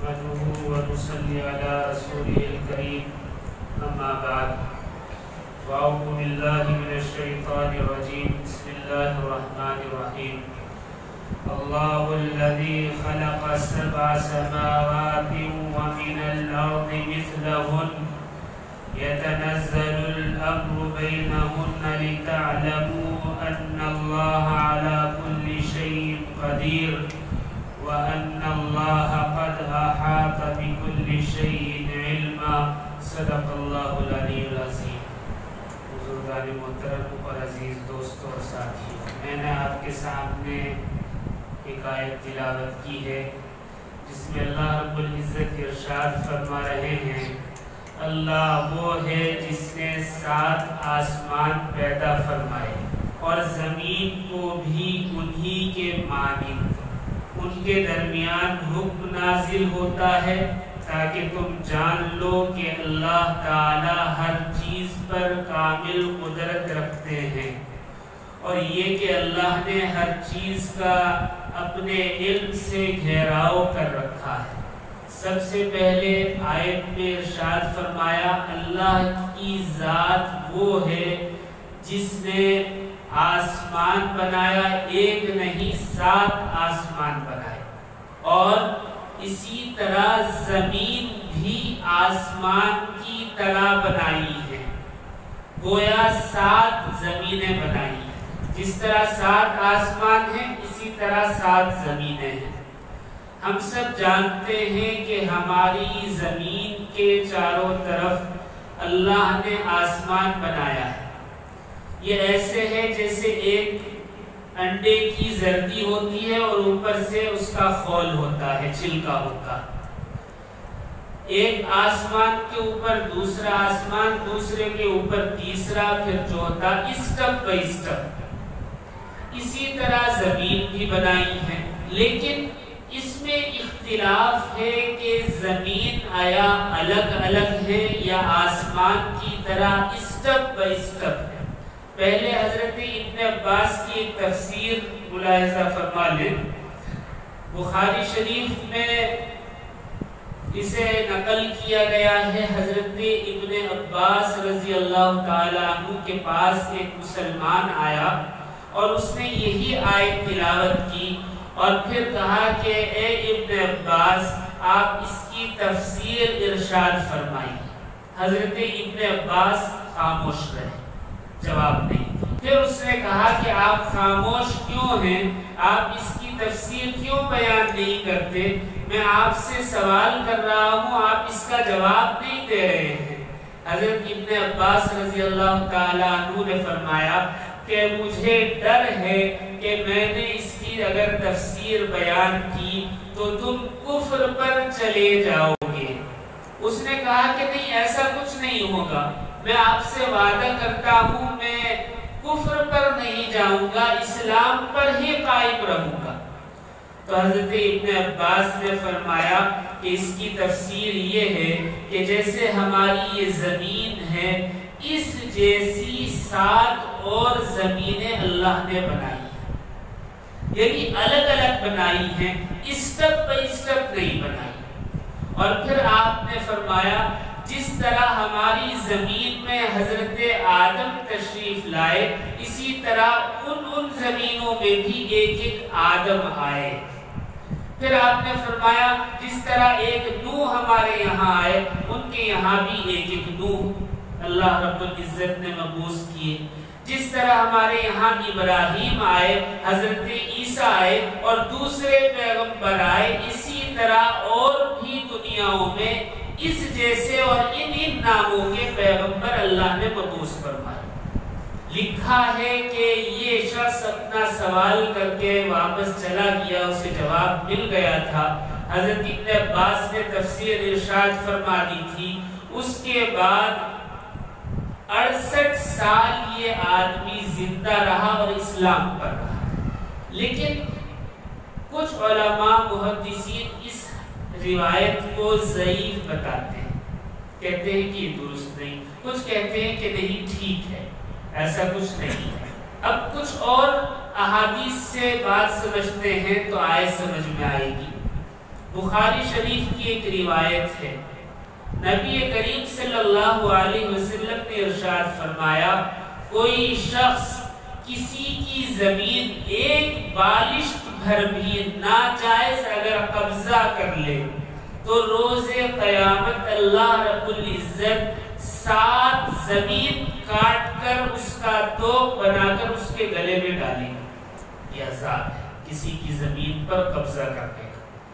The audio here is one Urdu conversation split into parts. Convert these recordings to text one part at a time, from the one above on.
نحمده ونصلي على رسوله الكريم أما بعد فأعوذ بالله من الشيطان الرجيم بسم الله الرحمن الرحيم الله الذي خلق 7 سماوات ومن الأرض مثلهن يتنزل الأمر بينهن لتعلموا أن الله على كل شيء قدير وأن الله قد أحاط بكل شيء علما صدق الله العلي العظيم. بزرگان محترم اور عزیز دوستوں اور ساتھیوں، میں نے آپ کے سامنے ایک آیت تلاوت کی ہے جس میں اللہ رب العزت ارشاد فرما رہے ہیں، اللہ وہ ہے جس نے 7 آسمان پیدا فرمائے اور زمین کو بھی انہی کے مانند، ان کے درمیان حکم نازل ہوتا ہے تاکہ تم جان لو کہ اللہ تعالی ہر چیز پر کامل قدرت رکھتے ہیں، اور یہ کہ اللہ نے ہر چیز کا اپنے علم سے گھیراؤ کر رکھا ہے۔ سب سے پہلے آیت میں ارشاد فرمایا اللہ کی ذات وہ ہے جس نے آسمان بنایا، ایک نہیں 7 آسمان بنائے، اور اسی طرح زمین بھی آسمان کی طرح بنائی ہے، گویا 7 زمینیں بنائی ہیں۔ جس طرح 7 آسمان ہیں اسی طرح 7 زمینیں ہیں۔ ہم سب جانتے ہیں کہ ہماری زمین کے چاروں طرف اللہ نے آسمان بنایا ہے۔ یہ ایسے ہے جیسے ایک انڈے کی زردی ہوتی ہے اور اوپر سے اس کا خول ہوتا ہے، چھلکا ہوتا ہے۔ ایک آسمان کے اوپر دوسرا آسمان، دوسرے کے اوپر تیسرا، پھر چوتھا، اسٹپ بائی اسٹپ۔ اسی طرح زمین بھی بنائی ہے، لیکن اس میں اختلاف ہے کہ زمین آیا الگ الگ ہے یا آسمان کی طرح اسٹپ بائی اسٹپ ہے۔ پہلے حضرت ابن عباس کی ایک تفسیر ملاحظہ فرما لیں۔ بخاری شریف میں اسے نقل کیا گیا ہے، حضرت ابن عباس رضی اللہ تعالی عنہ کے پاس ایک مسلمان آیا اور اس نے یہی آیت تلاوت کی اور پھر کہا کہ اے ابن عباس آپ اس کی تفسیر ارشاد فرمائیے۔ حضرت ابن عباس خاموش رہے، جواب نہیں۔ پھر اس نے کہا کہ آپ خاموش کیوں ہیں، آپ اس کی تفسیر کیوں بیان نہیں کرتے؟ میں آپ سے سوال کر رہا ہوں، آپ اس کا جواب نہیں دے رہے ہیں۔ حضرت ابن عباس رضی اللہ تعالی عنہ نے فرمایا کہ مجھے ڈر ہے کہ میں نے اس کی اگر تفسیر بیان کی تو تم کفر پر چلے جاؤ گے۔ اس نے کہا کہ نہیں، ایسا کچھ نہیں ہوگا، میں آپ سے وعدہ کرتا ہوں میں کفر پر نہیں جاؤں گا، اسلام پر ہی قائم رہوں گا۔ تو حضرت ابن عباس نے فرمایا کہ اس کی تفسیر یہ ہے کہ جیسے ہماری یہ زمین ہے، اس جیسی 7 اور زمینیں اللہ نے بنائی ہیں، یعنی الگ الگ بنائی ہیں، اسٹپ بائی اسٹپ نہیں بنائی۔ اور پھر آپ نے فرمایا جس طرح ہماری زمین میں حضرت آدم تشریف لائے، اسی طرح ان زمینوں میں بھی ایک ایک آدم آئے۔ پھر آپ نے فرمایا جس طرح ایک نوح ہمارے یہاں آئے، ان کے یہاں بھی ایک ایک نوح اللہ رب العزت نے مبعوث کیے۔ جس طرح ہمارے یہاں ابراہیم آئے، حضرت عیسیٰ آئے اور دوسرے پیغمبر آئے، اسی طرح اور بھی دنیاؤں میں اس جیسے اور ان ناموں کے پیغمبر اللہ نے مبعوث فرمائے۔ لکھا ہے کہ یہ شخص اپنا سوال کر کے واپس چلا گیا، اسے جواب مل گیا تھا۔ حضرت ابن عباس نے تفسیر ارشاد فرما دی تھی، اس کے بعد 68 سال یہ آدمی زندہ رہا اور اسلام پر رہا۔ لیکن کچھ علماء محدثین اس روایت کو ضعیف بتاتے ہیں، کہتے ہیں کہ یہ درست نہیں، کچھ کہتے ہیں کہ نہیں ٹھیک ہے، ایسا کچھ نہیں ہے۔ اب کچھ اور احادیث سے بات سمجھتے ہیں تو آیت سمجھ میں آئے گی۔ بخاری شریف کی ایک روایت ہے، نبی کریم صلی اللہ علیہ وسلم نے ارشاد فرمایا، کوئی شخص کسی کی زمین ایک بالشت بھر بھی ناجائز اگر قبضہ کر لے تو روز قیامت اللہ رب العزت 7 زمین کاٹ کر اس کا توق بنا کر اس کے گلے میں ڈالے گا۔ یہ عذاب ہے کسی کی زمین پر قبضہ کرنے کا۔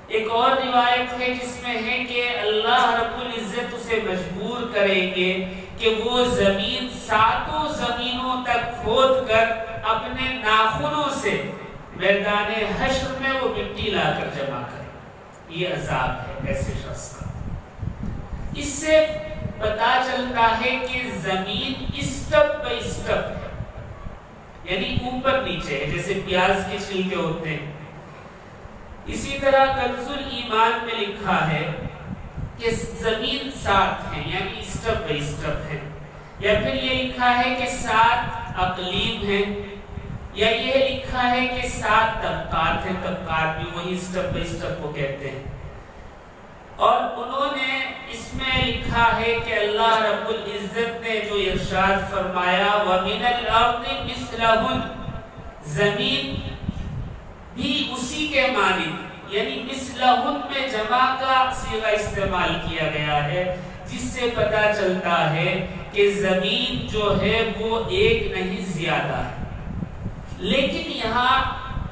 ایک اور روایت ہے جس میں ہے کہ اللہ رب العزت اسے مجبور کریں گے کہ وہ زمین 7 زمینوں تک کھود کر اپنے ناخنوں سے میدان حشر میں وہ مٹی لا کر جمع کرے۔ یہ عذاب ہے ایسے شخص کا۔ اس سے پتا چلتا ہے کہ زمین اسٹپ بائی اسٹپ ہے، یعنی اوپر نیچے ہے، جیسے پیاز کے چھلکے ہوتے ہیں۔ اسی طرح کنز الایمان میں لکھا ہے کہ زمین 7 ہے، یعنی اسٹپ بائی اسٹپ ہے، یا پھر یہ لکھا ہے کہ 7 اقلیم ہیں، یا یہ لکھا ہے کہ 7 طبقات ہیں، طبقات بھی وہی اسٹپ بائی اسٹپ کو کہتے ہیں۔ اور انہوں نے اس میں لکھا ہے کہ اللہ رب العزت نے جو ارشاد فرمایا وَمِنَ الْأَرْضِ مِثْلَهُنْ، زمین بھی اسی کے مانند، یعنی مثلہن میں جمع کا صیغہ استعمال کیا گیا ہے، جس سے پتا چلتا ہے کہ زمین جو ہے وہ ایک نہیں زیادہ ہے۔ لیکن یہاں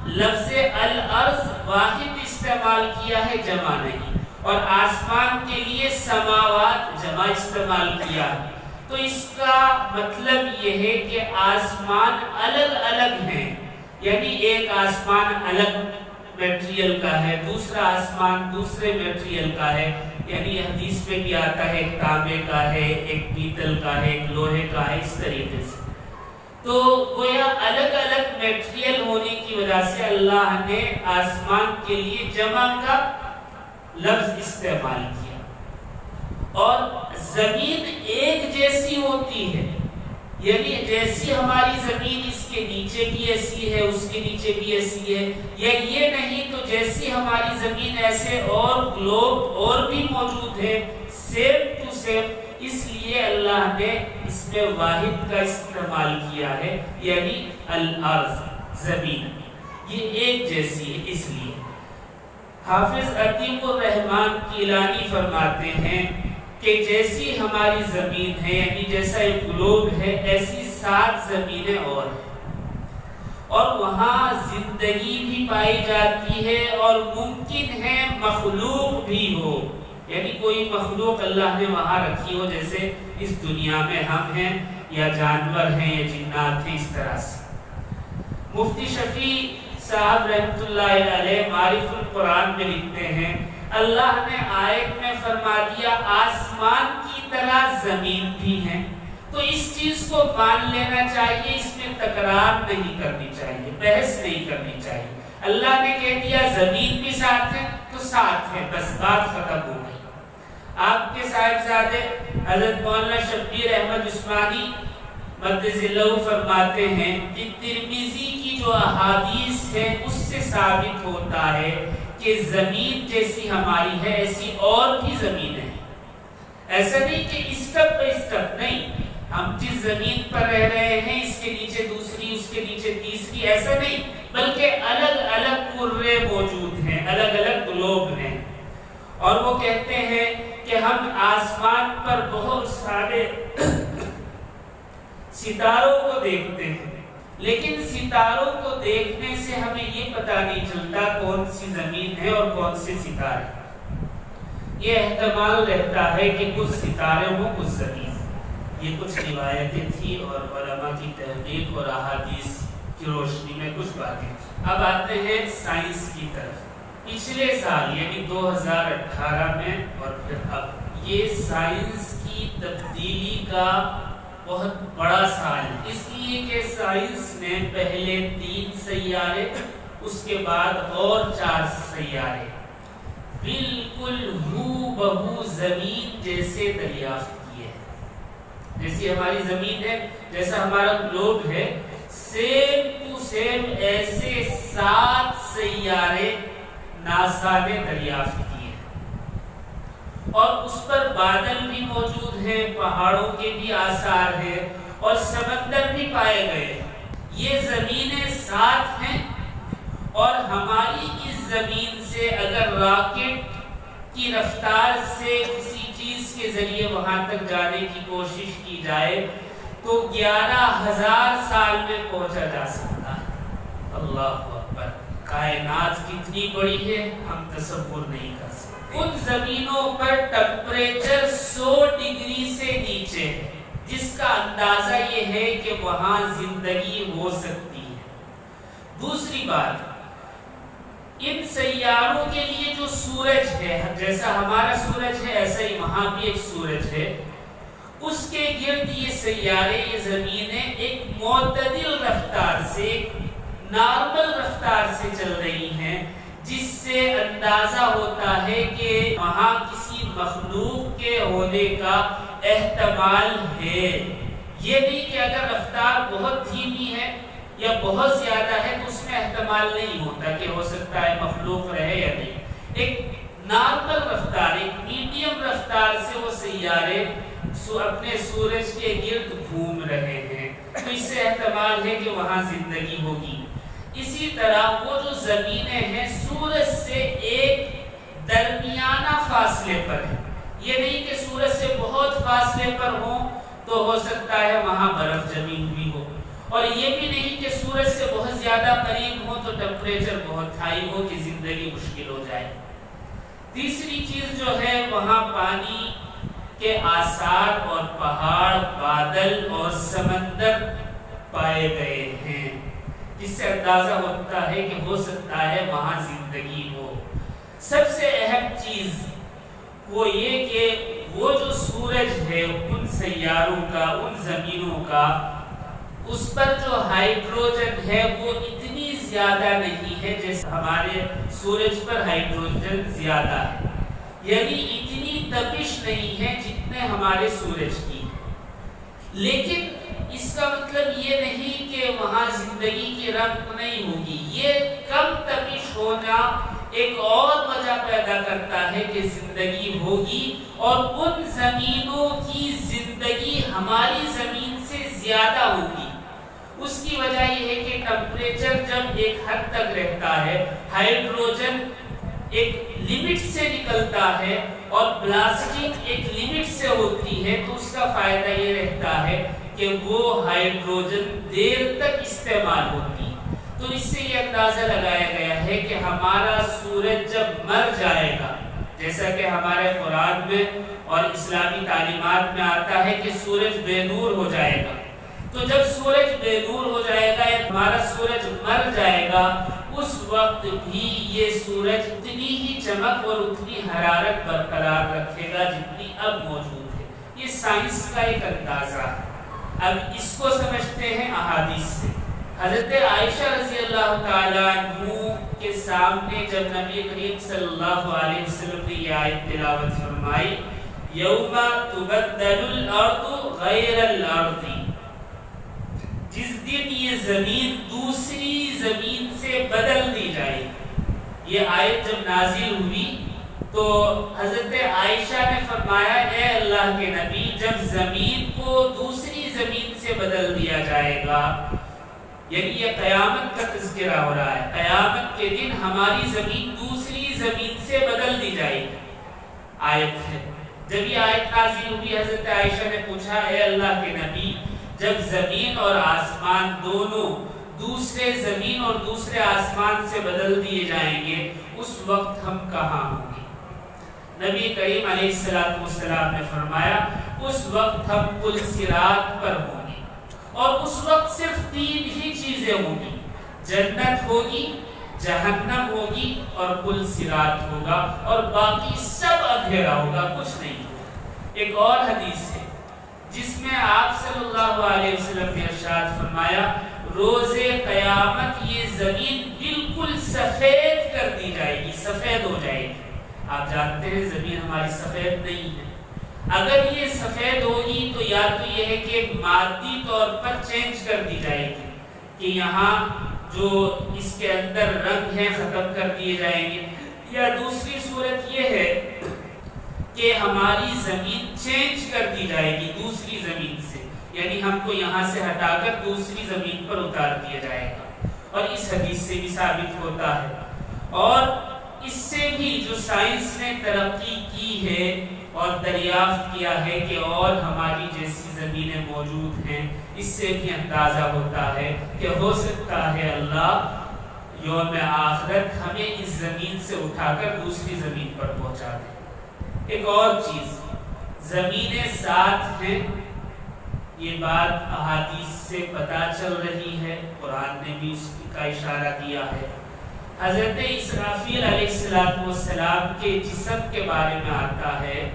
لفظ الارض واحد استعمال کیا ہے، جمع نہیں، اور آسمان کے لیے سماوات جمع استعمال کیا ہے۔ تو اس کا مطلب یہ ہے کہ آسمان الگ الگ ہیں، یعنی ایک آسمان الگ میٹریل کا ہے، دوسرا آسمان دوسرے میٹریل کا ہے، یعنی حدیث میں بھی آتا ہے ایک تانبے کا ہے، ایک پیتل کا ہے، ایک لوہے کا ہے، اس طریقے سے۔ تو گویا الگ الگ میٹریل ہونے کی وجہ سے اللہ نے آسمان کے لیے جمع کا لفظ استعمال کیا۔ اور زمین ایک جیسی ہوتی ہے، یعنی جیسی ہماری زمین اس کے نیچے بھی ایسی ہے، اس کے نیچے بھی ایسی ہے، یا یہ نہیں تو جیسی ہماری زمین ایسے اور گلوب اور بھی موجود ہے، سیم ٹو سیم۔ اس لیے اللہ نے اس میں واحد کا استعمال کیا ہے، یعنی الارض، زمین یہ ایک جیسی ہے۔ اس لیے حافظ عتیق الرحمن کیلانی فرماتے ہیں کہ جیسی ہماری زمین ہے، یعنی جیسا ایک گلوب ہے، ایسی 7 زمینیں اور ہیں، اور وہاں زندگی بھی پائی جاتی ہے، اور ممکن ہے مخلوق بھی ہو، یعنی کوئی مخلوق اللہ نے وہاں رکھی ہو، جیسے اس دنیا میں ہم ہیں، یا جانور ہیں، یا جنات ہیں، اس طرح سے۔ مفتی شفیع صاحب رحمت اللہ علیہ معرف القرآن میں لکھتے ہیں، اللہ نے آیت میں فرما دیا آسمان کی طرح زمین بھی ہیں، تو اس چیز کو مان لینا چاہیے، اس میں تکرار نہیں کرنی چاہیے، بحث نہیں کرنی چاہیے۔ اللہ نے کہہ دیا زمین بھی 7 ہے تو 7 ہے، بس بات ختم ہو گئی۔ آپ کے صاحبزادے حضرت مولانا شبیر احمد عثمانی مقدس اللہ فرماتے ہیں کہ ترمذی کی جو احادیث ہے اس سے ثابت ہوتا ہے کہ زمین جیسی ہماری ہے ایسی اور بھی زمینیں ہیں۔ ایسا نہیں کہ اسٹپ بائی اسٹپ، نہیں، ہم جس زمین پر رہ رہے ہیں اس کے نیچے دوسری، اس کے نیچے تیسری، ایسا نہیں، بلکہ الگ الگ کرے موجود ہیں، الگ الگ گلوب ہیں۔ اور وہ کہتے ہیں کہ ہم آسمان پر بہت سارے ستاروں کو دیکھتے ہیں، لیکن ستاروں کو دیکھنے سے ہمیں یہ پتہ نہیں چلتا کون سی زمین ہے اور کون سے ستارے۔ یہ احتمال رہتا ہے کہ کچھ ستارے ہوں کچھ زمین۔ یہ کچھ روایتیں تھیں اور علماء کی تحقیق اور احادیث کی روشنی میں کچھ باتیں۔ اب آتے ہیں سائنس کی طرف۔ پچھلے سال یعنی 2018 میں اور پھر اب یہ سائنس کی تبدیلی کا بہت بڑا سال، اس لیے کہ سائنس نے پہلے 3 سیارے، اس کے بعد اور 4 سیارے بالکل ہو بہو زمین جیسے دریافت کیے ہیں۔ جیسی ہماری زمین ہے، جیسا ہمارا گلوب ہے، سیم ٹو سیم ایسے 7 سیارے ناسا نے دریافت کیے۔ اور اس پر بادل بھی موجود ہیں، پہاڑوں کے بھی آثار ہیں اور سمندر بھی پائے گئے۔ یہ زمینیں ساتھ ہیں اور ہماری اس زمین سے اگر راکٹ کی رفتار سے کسی چیز کے ذریعے وہاں تک جانے کی کوشش کی جائے تو 11,000 سال میں پہنچا جا سکتا ہے۔ اللہ اکبر! کائنات کتنی بڑی ہے ہم تصور نہیں کر سکتے۔ ان زمینوں پر ٹمپریچر 100 ڈگری سے نیچے ہے، جس کا اندازہ یہ ہے کہ وہاں زندگی ہو سکتی ہے۔ دوسری بات، ان سیاروں کے لیے جو سورج ہے، جیسا ہمارا سورج ہے ایسا ہی وہاں بھی ایک سورج ہے، اس کے گرد یہ سیارے، یہ زمینیں ایک معتدل رفتار سے، ایک نارمل رفتار سے چل رہی ہیں، جس سے اندازہ ہوتا ہے کہ وہاں کسی مخلوق کے ہونے کا احتمال ہے۔ یہ نہیں کہ اگر رفتار بہت دھیمی ہے یا بہت زیادہ ہے تو اس میں احتمال نہیں ہوتا کہ ہو سکتا ہے مخلوق رہے یا نہیں۔ ایک نارمل رفتار، ایک میڈیم رفتار سے وہ سیارے اپنے سورج کے گرد گھوم رہے ہیں، تو اس سے احتمال ہے کہ وہاں زندگی ہوگی۔ اسی طرح وہ جو زمینیں ہیں سورج سے ایک درمیانہ فاصلے پر ہیں، یہ نہیں کہ سورج سے بہت فاصلے پر ہوں تو ہو سکتا ہے وہاں برف جمی ہوئی ہو، اور یہ بھی نہیں کہ سورج سے بہت زیادہ قریب ہو تو ٹمپریچر بہت ہائی ہو کہ زندگی مشکل ہو جائے۔ تیسری چیز جو ہے، وہاں پانی کے آثار اور پہاڑ، بادل اور سمندر پائے گئے ہیں، جس سے اندازہ ہوتا ہے کہ ہو سکتا ہے وہاں زندگی ہو۔ سب سے اہم چیز وہ یہ کہ وہ جو سورج ہے ان سیاروں کا، ان زمینوں کا، اس پر جو ہائیڈروجن ہے وہ اتنی زیادہ نہیں ہے جیسے ہمارے سورج پر ہائیڈروجن زیادہ ہے، یعنی اتنی تپش نہیں ہے جتنے ہمارے سورج کی۔ لیکن اس کا مطلب یہ نہیں کہ وہاں زندگی کی رنگ نہیں ہوگی۔ یہ کم تپش ہونا ایک اور وجہ پیدا کرتا ہے کہ زندگی ہوگی، اور ان زمینوں کی زندگی ہماری زمین سے زیادہ ہوگی۔ اس کی وجہ یہ ہے کہ ٹمپریچر جب ایک حد تک رہتا ہے، ہائیڈروجن ایک لمٹ سے نکلتا ہے اور بلاسٹنگ ایک لمٹ سے ہوتی ہے، تو اس کا فائدہ یہ رہتا ہے کہ وہ ہائیڈروجن دیر تک استعمال ہوتی ہے۔ تو اس سے یہ اندازہ لگایا گیا ہے کہ ہمارا سورج جب مر جائے گا، جیسا کہ ہمارے قرآن میں اور اسلامی تعلیمات میں آتا ہے کہ سورج بے نور ہو جائے گا، تو جب سورج بے نور ہو جائے گا یا ہمارا سورج مر جائے گا، اس وقت بھی یہ سورج اتنی ہی چمک اور اتنی حرارت برقرار رکھے گا جتنی اب موجود ہے۔ یہ سائنس کا ایک اندازہ ہے۔ اب اس کو سمجھتے ہیں احادیث سے۔ حضرت عائشہ رضی اللہ تعالیٰ عنہ کے سامنے جب نبی کریم صلی اللہ علیہ وسلم نے یہ آیت تلاوت فرمائی، یوم تبدل الارض غیر الارض، جس دن یہ زمین دوسری زمین سے بدل دی جائے، یہ آیت جب نازل ہوئی تو حضرت عائشہ نے فرمایا، اے اللہ کے نبی، جب زمین کو دوسری زمین سے بدل دیا جائے گا، یعنی یہ قیامت کا تذکرہ ہو رہا ہے، قیامت کے دن ہماری زمین دوسری زمین سے بدل دی جائے گی، آیت ہے۔ جب یہ آیت نازل ہوئی، حضرت عائشہ نے پوچھا، اے اللہ کے نبی، جب زمین اور آسمان دونوں دوسرے زمین اور دوسرے آسمان سے بدل دیے جائیں گے، اس وقت ہم کہاں ہوں گے؟ نبی کریم علیہ السلام نے فرمایا، اس وقت ہم پل صراط پر ہوں گے، اور اس وقت صرف 3 ہی چیزیں ہوں گی، جنت ہوگی، جہنم ہوگی اور پل صراط ہوگا، اور باقی سب اندھیرا ہوگا، کچھ نہیں ہوگا۔ ایک اور حدیث ہے جس میں آپ صلی اللہ علیہ وسلم نے ارشاد فرمایا، روز قیامت یہ زمین بالکل سفید کر دی جائے گی، سفید ہو جائے گی۔ آپ جانتے ہیں زمین ہماری سفید نہیں ہے، اگر یہ سفید ہوگی تو یا تو یہ ہے کہ مادی طور پر چینج کر دی جائے گی کہ یہاں جو اس کے اندر رنگ ہیں ختم کر دیے جائیں گے، یا دوسری صورت یہ ہے کہ ہماری زمین چینج کر دی جائے گی دوسری زمین سے، یعنی ہم کو یہاں سے ہٹا کر دوسری زمین پر اتار دیا جائے گا، اور اس حدیث سے بھی ثابت ہوتا ہے۔ اور اس سے بھی جو سائنس نے ترقی کی ہے اور دریافت کیا ہے کہ اور ہماری جیسی زمینیں موجود ہیں، اس سے بھی اندازہ ہوتا ہے کہ ہو سکتا ہے اللہ یوم آخرت ہمیں اس زمین سے اٹھا کر دوسری زمین پر پہنچا دے۔ ایک اور چیز، زمینیں ساتھ ہیں، یہ بات احادیث سے پتہ چل رہی ہے، قرآن نے بھی اس کا اشارہ دیا ہے۔ حضرت اسرافیل علیہ السلام کے جسم کے بارے میں آتا ہے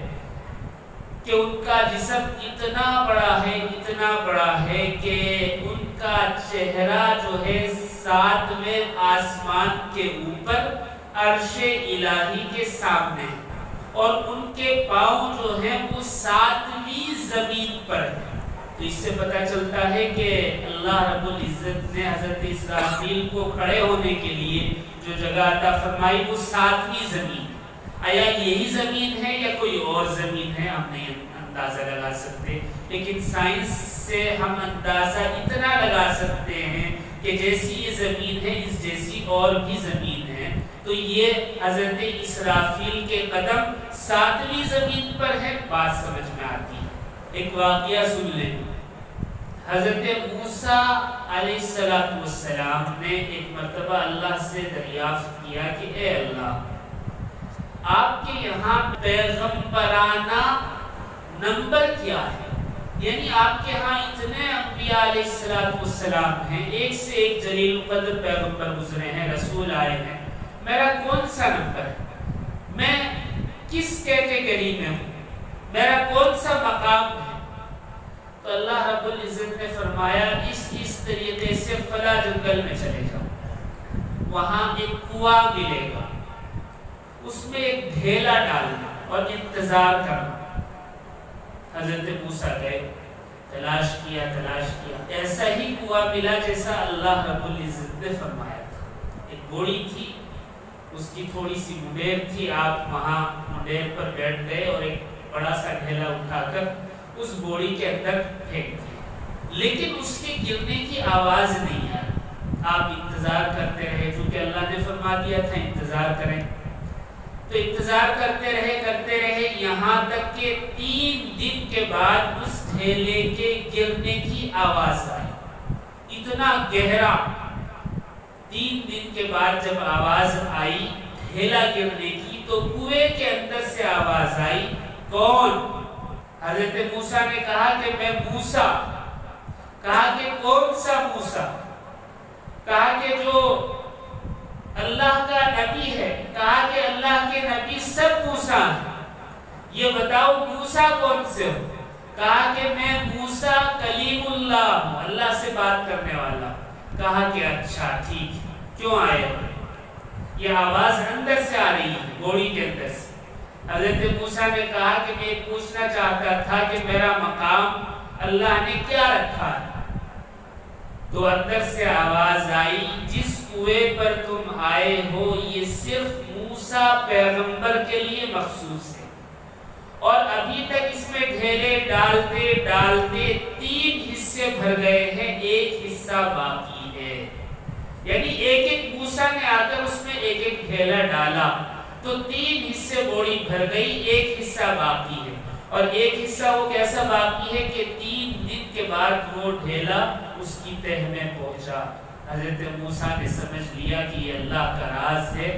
کہ ان کا جسم اتنا بڑا ہے کہ ان کا چہرہ جو ہے 7ویں آسمان کے اوپر عرش الہی کے سامنے، اور ان کے پاؤں جو ہیں وہ 7ویں زمین پر ہیں۔ تو اس سے پتہ چلتا ہے کہ اللہ رب العزت نے حضرت اسرافیل کو کھڑے ہونے کے لیے جو جگہ عطا فرمائی وہ 7ویں زمین۔ آیا یہی زمین ہے یا کوئی اور زمین ہے، ہم نہیں اندازہ لگا سکتے، لیکن سائنس سے ہم اندازہ اتنا لگا سکتے ہیں کہ جیسی یہ زمین ہے اس جیسی اور بھی زمین ہے۔ تو یہ حضرت اسرافیل کے قدم 7ویں زمین پر ہے، بات سمجھ میں آتی ہے۔ ایک واقعہ سن لیں، حضرت موسیٰ علیہ السلام نے ایک مرتبہ اللہ سے دریافت کیا کہ اے اللہ، آپ کے یہاں پیغمبرانہ نمبر کیا ہے؟ یعنی آپ کے ہاں اتنے انبیاء علیہ السلام ہیں، ایک سے ایک جلیل القدر پیغمبر گزرے ہیں، رسول آئے ہیں، میرا کون سا نمبر ہے؟ میں کس کیٹیگری میں ہوں؟ میرا کون سا مقام ہے؟ تو اللہ رب العزت نے فرمایا اس طریقے سے فلاں جنگل میں چلے جاؤ، وہاں ایک کنواں ملے گا، اس میں ایک ڈھیلا ڈالنا اور انتظار کرنا۔ حضرت موسیٰ گئے، تلاش کیا، ایسا ہی کنواں ملا جیسا اللہ رب العزت نے فرمایا تھا۔ ایک گھوڑی تھی، اس کی تھوڑی سی منڈیر تھی، آپ وہاں منڈیر پر بیٹھ گئے اور ایک بڑا سا ڈھیلا اٹھا کر اس گھوڑی کے اندر پھینک دیا، لیکن اس کے گرنے کی آواز نہیں آئی۔ آپ انتظار کرتے رہے، کیونکہ اللہ نے فرما دیا تھا انتظار کریں، تو انتظار کرتے رہے یہاں تک کہ 3 دن کے بعد اس ڈھیلے کے گرنے کی آواز آئی، اتنا گہرا۔ 3 دن کے بعد جب آواز آئی ڈھیلا گرنے کی، تو کنویں کے اندر سے آواز آئی، کون؟ حضرت موسیٰ نے کہا کہ میں موسیٰ۔ کہا کہ کون سا موسیٰ؟ کہا کہ جو اللہ کا نبی ہے۔ کہا کہ اللہ کے نبی سب موسیٰ ہیں، یہ بتاؤ موسیٰ کون سے ہو؟ کہا کہ میں موسیٰ کلیم اللہ ہوں، اللہ سے بات کرنے والا۔ کہا کہ اچھا ٹھیک ہے، کیوں آئے ہو؟ یہ آواز اندر سے آ رہی ہے، گھوڑی کے اندر سے۔ حضرت موسیٰ نے کہا کہ میں پوچھنا چاہتا تھا کہ میرا مقام اللہ نے کیا رکھا ہے؟ تو اندر سے آواز آئی، جس کنویں پر تم آئے ہو یہ صرف موسیٰ پیغمبر کے لیے مخصوص ہے، اور ابھی تک اس میں ڈھیلے ڈالتے 3 حصے بھر گئے ہیں، ایک حصہ باقی ہے۔ یعنی ایک موسیٰ نے آ کر اس میں ایک ڈھیلا ڈالا تو 3 حصے گھوڑی بھر گئی، ایک حصہ باقی ہے، اور ایک حصہ وہ کیسا باقی ہے کہ 3 دن کے بعد وہ ڈھیلا اس کی تہ میں پہنچا۔ حضرت موسیٰ نے سمجھ لیا کہ یہ اللہ کا راز ہے،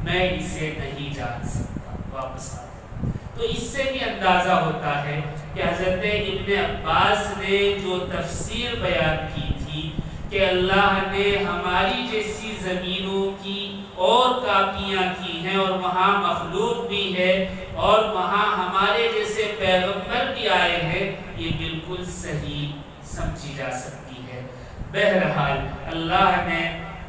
میں اسے نہیں جان سکتا، واپس آ گیا۔ تو اس سے بھی اندازہ ہوتا ہے کہ حضرت ابن عباس نے جو تفسیر بیان کی تھی کہ اللہ نے ہماری جیسی زمینوں کی اور کاپیاں کی ہیں، اور وہاں مخلوق بھی ہے، اور وہاں ہمارے جیسے پیغمبر بھی آئے ہیں، یہ بالکل صحیح سمجھی جا سکتی ہے۔ بہرحال اللہ نے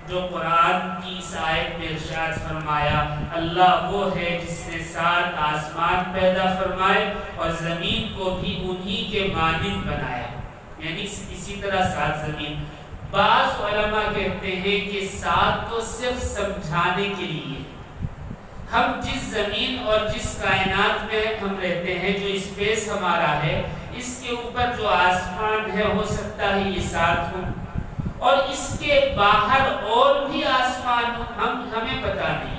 جو قرآن کی اس آیت میں ارشاد فرمایا، اللہ وہ ہے جس نے 7 آسمان پیدا فرمائے اور زمین کو بھی انہی کے مانند بنایا، یعنی اسی طرح 7 زمین۔ بعض علماء کہتے ہیں کہ 7 تو صرف سمجھانے کے لیے، ہم جس زمین اور جس کائنات میں ہم رہتے ہیں، جو اسپیس ہمارا ہے، اس کے اوپر جو آسمان ہے ہو سکتا ہے یہ 7 ہو، اور اس کے باہر اور بھی آسمان ہو، ہمیں پتہ نہیں۔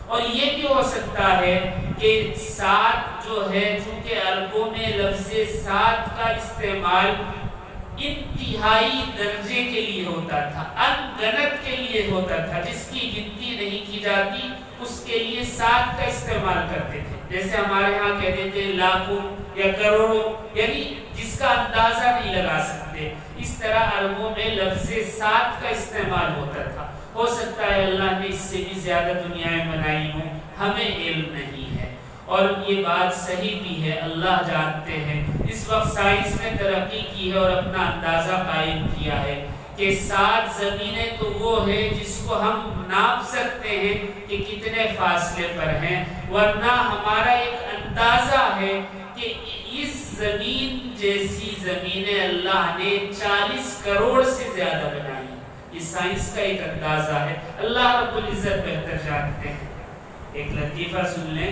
اور یہ بھی ہو سکتا ہے کہ 7 جو ہے، چونکہ عربوں میں لفظ 7 کا استعمال انتہائی درجے کے لیے ہوتا تھا، ان گنت کے لیے ہوتا تھا، جس کی گنتی نہیں کی جاتی اس کے لیے 7 کا استعمال کرتے تھے۔ جیسے ہمارے ہاں کہتے تھے لاکھوں یا کروڑوں، یعنی جس کا اندازہ نہیں لگا سکتے، اس طرح عربوں میں لفظ 7 کا استعمال ہوتا تھا۔ ہو سکتا ہے اللہ نے اس سے بھی زیادہ دنیایں بنائی ہوں، ہمیں علم نہیں ہے، اور یہ بات صحیح بھی ہے، اللہ جانتے ہیں۔ اس وقت سائنس نے ترقی کی ہے اور اپنا اندازہ قائم کیا ہے کہ 7 زمینیں تو وہ ہیں جس کو ہم ناپ سکتے ہیں کہ کتنے فاصلے پر ہیں، ورنہ ہمارا ایک اندازہ ہے کہ اس زمین جیسی زمینیں اللہ نے 40 کروڑ سے زیادہ بنائی۔ یہ سائنس کا ایک اندازہ ہے، اللہ رب العزت بہتر جانتے ہیں۔ ایک لطیفہ سن لیں،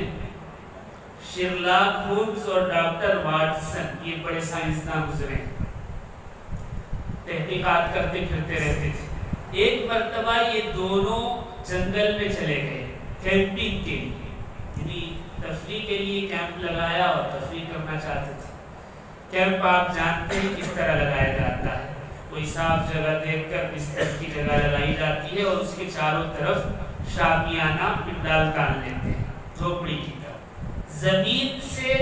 شرلاک ہولمز اور ڈاکٹر واٹسن، یہ بڑے سائنسداں گزرے ہیں، تحقیقات کرتے پھرتے رہتے تھے۔ ایک مرتبہ یہ دونوں جنگل میں چلے گئے کیمپنگ کے لیے، یعنی تفریح کے لیے کیمپ لگایا اور تفریح کرنا چاہتے تھے۔ کیمپ آپ جانتے ہیں کس طرح لگایا جاتا ہے، کوئی صاف جگہ دیکھ کر بستر کی جگہ لگائی جاتی ہے اور اس کے چاروں طرف شامیانہ پنڈال تان لیتے ہیں، جھوپڑی کی طرح۔ زمین سے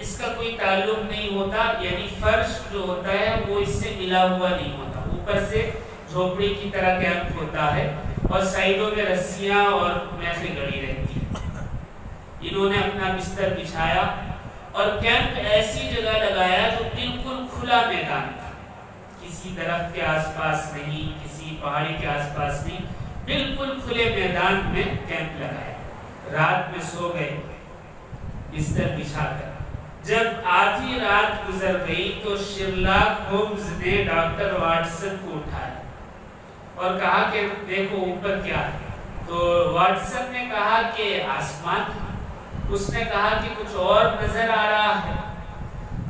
اس کا کوئی تعلق نہیں ہوتا، یعنی فرش جو ہوتا ہے وہ اس سے ملا ہوا نہیں ہوتا، اوپر سے جھوپڑی کی طرح کیمپ ہوتا ہے اور سائیڈوں میں رسیاں اور میخیں گڑی رہتی ہیں۔ انہوں نے اپنا بستر بچھایا اور کیمپ ایسی جگہ لگایا جو بالکل کھلا میدان تھا، کسی درخت کے آس پاس نہیں، کسی پہاڑی کے آس پاس نہیں، بالکل کھلے میدان میں کیمپ لگایا۔ رات میں سو گئے بستر بچھا کر۔ جب آدھی رات گزر گئی تو شرلاک ہومز نے ڈاکٹر واٹسن کو اٹھایا اور کہا کہ دیکھو اوپر کیا ہے۔ تو واٹسن نے کہا کہ آسمان۔ اس نے کہا کہ کچھ اور نظر آ رہا ہے۔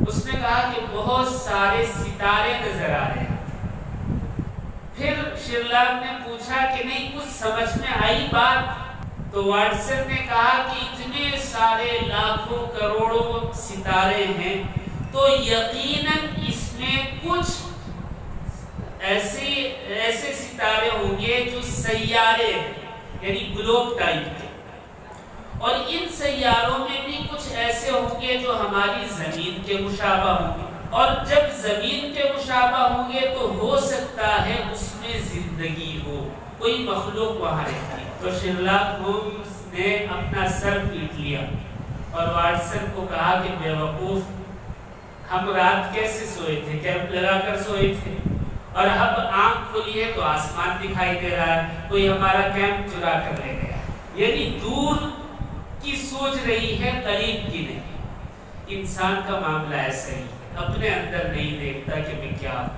اس نے کہا کہ بہت سارے ستارے نظر آ رہے ہیں۔ پھر شرلاک نے پوچھا کہ نہیں کچھ سمجھ میں آئی بات؟ تو واٹسن نے کہا کہ اتنے سارے لاکھوں کروڑوں ستارے ہیں تو یقیناً اس میں کچھ ایسے ستارے ہوں گے جو سیارے ہیں، یعنی گلوب ٹائپ کے، اور ان سیاروں میں بھی کچھ ایسے ہوں گے جو ہماری زمین کے مشابہ ہوں گے، اور جب زمین کے مشابہ ہوں گے تو ہو سکتا ہے اس میں زندگی ہو، کوئی مخلوق وہاں رہتی ہے۔ تو شرلاک ہومز نے اپنا سر پیٹ لیا اور واٹسن کو کہا کہ بے وقوف، ہم رات کیسے سوئے تھے؟ کیمپ لگا کر سوئے تھے، اور اب آنکھ کھلی ہے تو آسمان دکھائی دے رہا ہے، کوئی ہمارا کیمپ چرا کر لے گیا۔ یعنی دور کی سوچ رہی ہے، قریب کی نہیں۔ انسان کا معاملہ ایسا ہی ہے، اپنے اندر نہیں دیکھتا کہ میں کیا ہوں،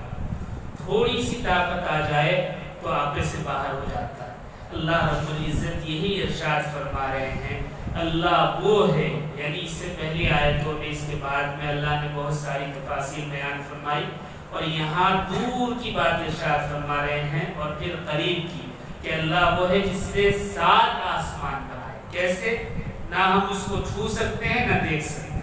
تھوڑی سی طاقت آ جائے تو آپے سے باہر ہو جاتا ہے۔ اللہ رب العزت یہی ارشاد فرما رہے ہیں، اللہ وہ ہے، یعنی اس سے پہلی آیتوں میں، اس کے بعد میں اللہ نے بہت ساری تفاصیل بیان فرمائی، اور یہاں دور کی بات ارشاد فرما رہے ہیں اور پھر قریب کی، کہ اللہ وہ ہے جس نے 7 آسمان بنائے۔ کیسے؟ نہ ہم اس کو چھو سکتے ہیں نہ دیکھ سکتے،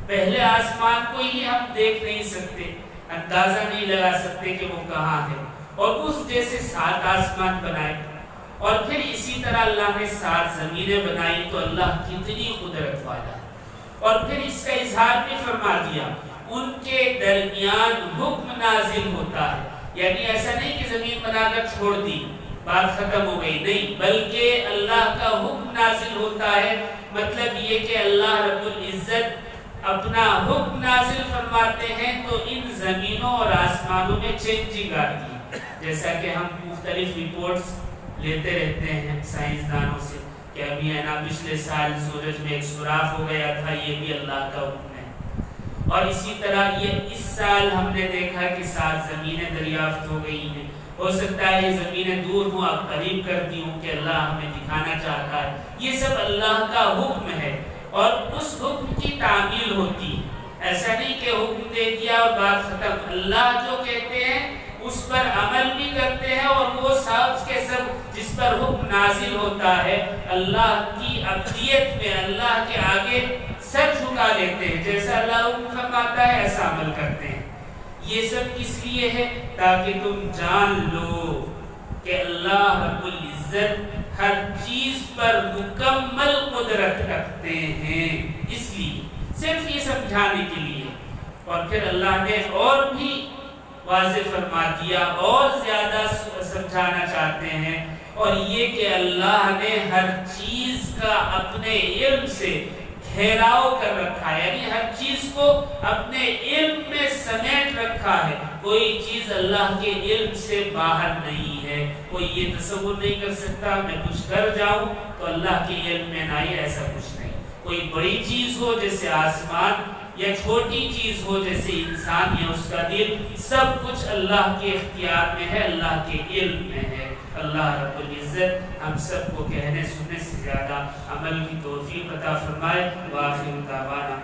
پہلے آسمان کو ہی ہم دیکھ نہیں سکتے، اندازہ نہیں لگا سکتے کہ وہ کہاں ہے، اور اس جیسے 7 آسمان بنائے، اور پھر اسی طرح اللہ نے 7 زمینیں بنائی۔ تو اللہ کتنی قدرت والا ہے، اور پھر اس کا اظہار بھی فرما دیا، ان کے درمیان حکم نازل ہوتا ہے، یعنی ایسا نہیں کہ زمین بنا کر چھوڑ دی بات ختم ہو گئی، نہیں، بلکہ اللہ کا حکم نازل ہوتا ہے۔ مطلب یہ کہ اللہ رب العزت اپنا حکم نازل فرماتے ہیں تو ان زمینوں اور آسمانوں میں چینجنگ آتی ہے، جیسا کہ ہم مختلف رپورٹس لیتے رہتے ہیں سائنسدانوں سے کہ ابھی ہے نا پچھلے سال سورج میں ایک سوراخ ہو گیا تھا، یہ بھی اللہ کا حکم ہے، اور اسی طرح یہ اس سال ہم نے دیکھا کہ 7 زمینیں دریافت ہو گئی ہیں، ہو سکتا ہے یہ زمینیں دور ہوں، اب قریب کر دی ہوں کہ اللہ ہمیں دکھانا چاہتا ہے. یہ سب اللہ کا حکم ہے اور اس حکم کی تعمیل ہوتی ہے. ایسا نہیں کہ حکم دے دیا اور بات ختم. اللہ جو کہتے ہیں اس پر عمل بھی کرتے ہیں اور وہ سب کے سب جس پر حکم نازل ہوتا ہے اللہ کی عبدیت میں اللہ کے آگے سر جھکا لیتے ہیں. جیسا اللہ حکم فرماتا ہے ایسا عمل کرتے ہیں. یہ سب کس لیے ہے؟ تاکہ تم جان لو کہ اللہ رب العزت ہر چیز پر مکمل قدرت رکھتے ہیں. اس لیے صرف یہ سمجھانے کے لیے. اور پھر اللہ نے اور بھی واضح فرما دیا اور زیادہ سمجھانا چاہتے ہیں، اور یہ کہ اللہ نے ہر چیز کا اپنے علم سے گھیراؤ کر رکھا ہے، یعنی ہر چیز کو اپنے علم میں سمیٹ رکھا ہے. کوئی چیز اللہ کے علم سے باہر نہیں ہے. کوئی یہ تصور نہیں کر سکتا میں کچھ کر جاؤں تو اللہ کے علم میں نہ ہی، ایسا کچھ نہیں. کوئی بڑی چیز ہو جیسے آسمان یا چھوٹی چیز ہو جیسے انسان یا اس کا دل، سب کچھ اللہ کے اختیار میں ہے، اللہ کے علم میں ہے. اللہ رب العزت ہم سب کو کہنے سننے سے زیادہ عمل کی توفیق عطا فرمائے. وآخر دعوانا